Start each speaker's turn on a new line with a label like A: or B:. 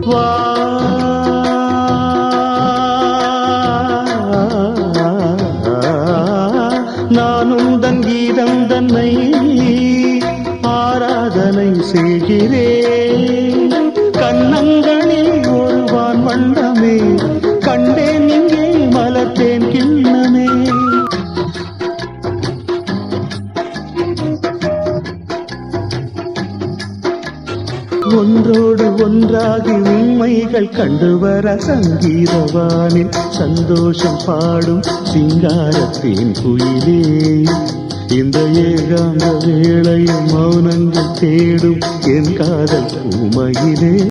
A: வா நானும் தன் கீதம் தன்னை ஆராதனை செய்கிறேன். கண்ணங்களில் ஒருவான் வண்ணமே கண்டேன் இங்கே மலர்த்தேன் கிண்ணமே. ஒன்றோடு ஒன்றாகி உண்மைகள் கண்டுவர சங்கீதவானில் சந்தோஷம் பாடும் சிங்காரத்தின் குயிலே. இந்த ஏகாந்த வேளையில் மௌனங்கள் தேடும் என் காதல் பூமையிலே.